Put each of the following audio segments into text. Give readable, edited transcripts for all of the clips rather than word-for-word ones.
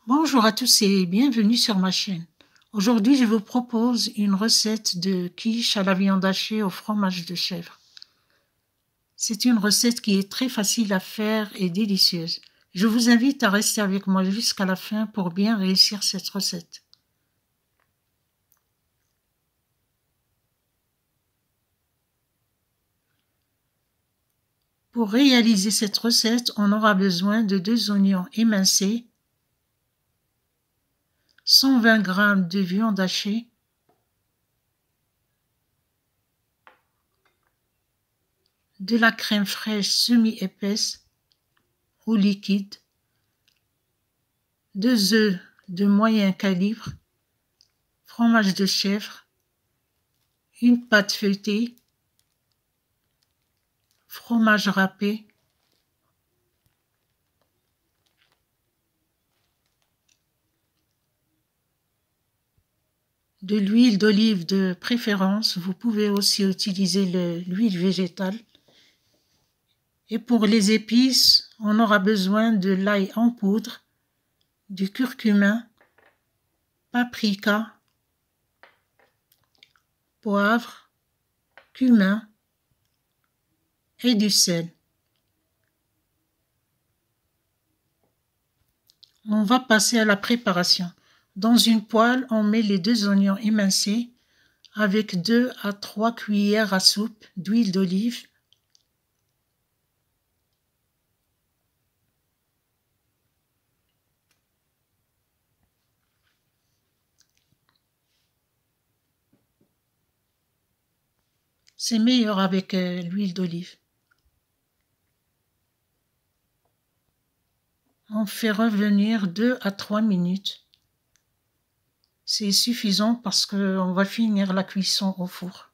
Bonjour à tous et bienvenue sur ma chaîne. Aujourd'hui, je vous propose une recette de quiche à la viande hachée au fromage de chèvre. C'est une recette qui est très facile à faire et délicieuse. Je vous invite à rester avec moi jusqu'à la fin pour bien réussir cette recette. Pour réaliser cette recette, on aura besoin de 2 oignons émincés, 120 g de viande hachée, de la crème fraîche semi-épaisse ou liquide, 2 œufs de moyen calibre, fromage de chèvre, une pâte feuilletée, fromage râpé, de l'huile d'olive de préférence. Vous pouvez aussi utiliser l'huile végétale. Et pour les épices, on aura besoin de l'ail en poudre, du curcuma, paprika, poivre, cumin et du sel. On va passer à la préparation. Dans une poêle, on met les 2 oignons émincés avec 2 à 3 cuillères à soupe d'huile d'olive. C'est meilleur avec l'huile d'olive. On fait revenir 2 à 3 minutes. C'est suffisant parce qu'on va finir la cuisson au four.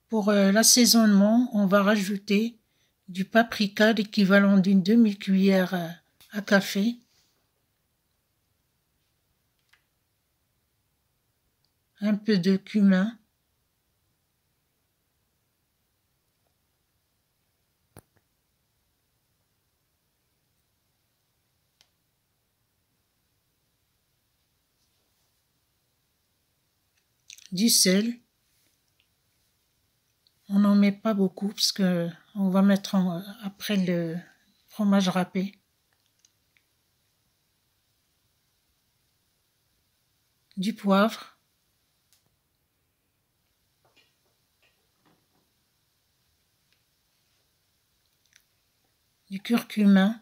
Pour l'assaisonnement, on va rajouter du paprika, l'équivalent d'une demi-cuillère à café, un peu de cumin, du sel. On n'en met pas beaucoup parce que on va mettre après le fromage râpé. Du poivre, du curcuma,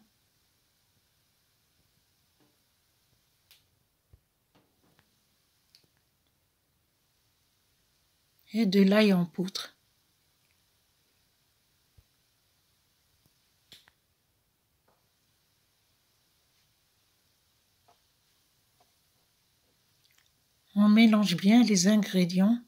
et de l'ail en poudre. On mélange bien les ingrédients.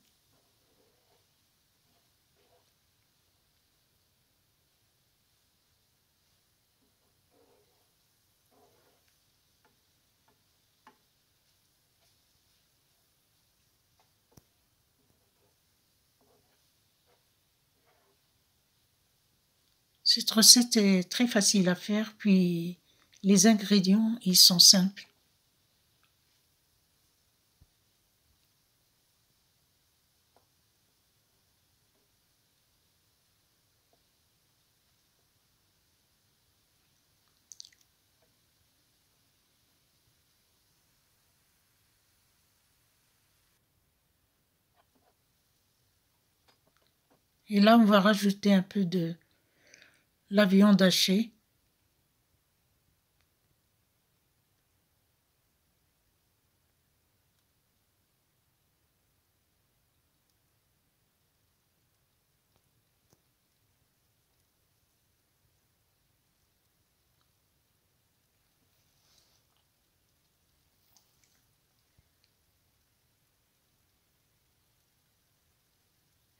Cette recette est très facile à faire, puis les ingrédients, ils sont simples. Et là, on va rajouter un peu de la viande hachée.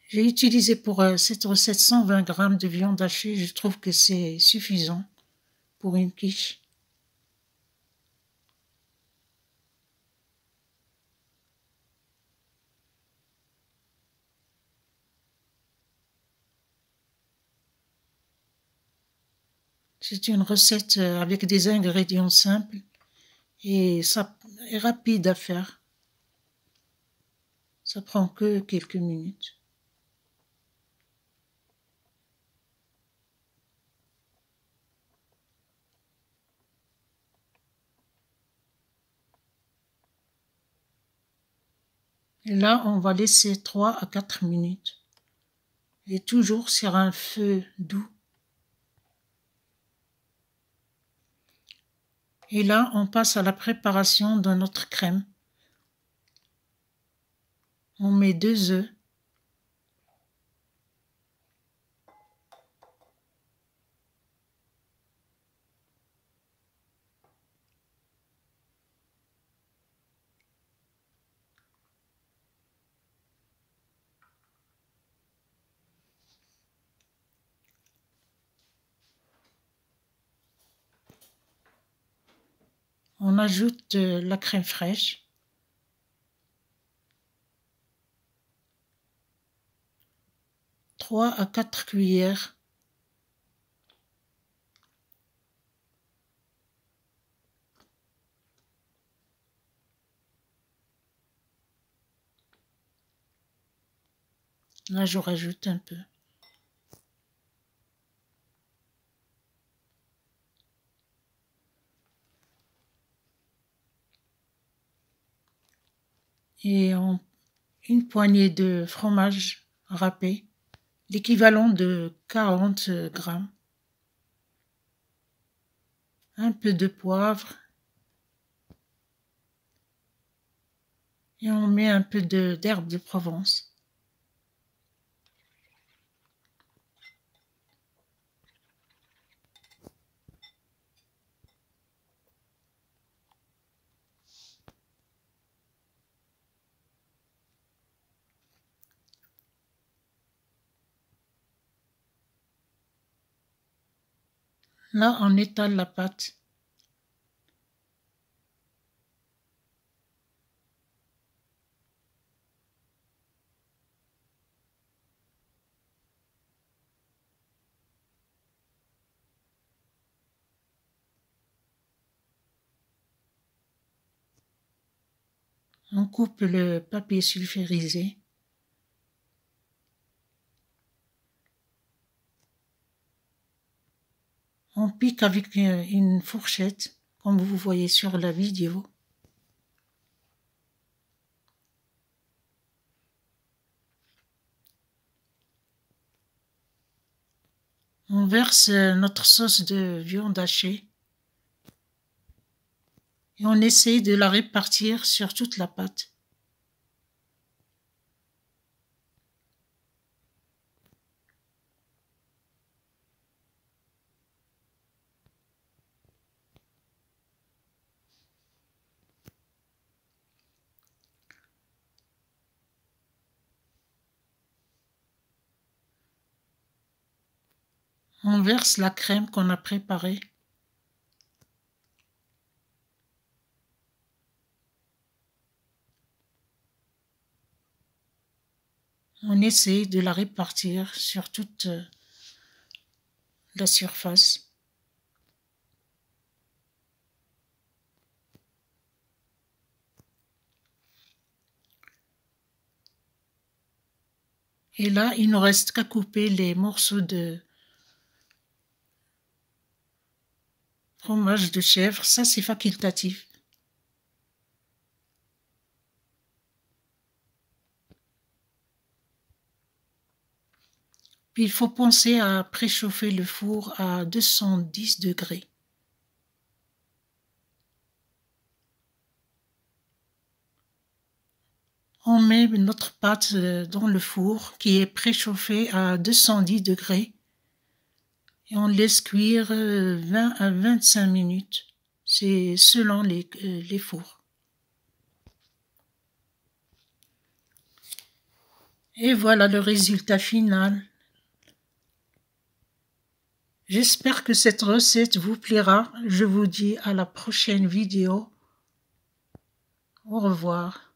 J'ai utilisé pour cette recette 120 g de viande hachée. Je trouve que c'est suffisant pour une quiche. C'est une recette avec des ingrédients simples et ça est rapide à faire. Ça prend que quelques minutes. Et là, on va laisser 3 à 4 minutes. Et toujours sur un feu doux. Et là, on passe à la préparation de notre crème. On met 2 œufs. On ajoute la crème fraîche. Trois à 4 cuillères. Là, je rajoute un peu. Et une poignée de fromage râpé, l'équivalent de 40 grammes. Un peu de poivre. Et on met un peu d'herbe de Provence. Là, on étale la pâte. On coupe le papier sulfurisé. On pique avec une fourchette, comme vous voyez sur la vidéo. On verse notre sauce de viande hachée et on essaie de la répartir sur toute la pâte. On verse la crème qu'on a préparée. On essaie de la répartir sur toute la surface. Et là, il ne reste qu'à couper les morceaux de fromage de chèvre. Ça, c'est facultatif. Puis il faut penser à préchauffer le four à 210 degrés. On met notre pâte dans le four qui est préchauffé à 210 degrés et on laisse cuire 20 à 25 minutes. C'est selon les fours. Et voilà le résultat final. J'espère que cette recette vous plaira. Je vous dis à la prochaine vidéo. Au revoir.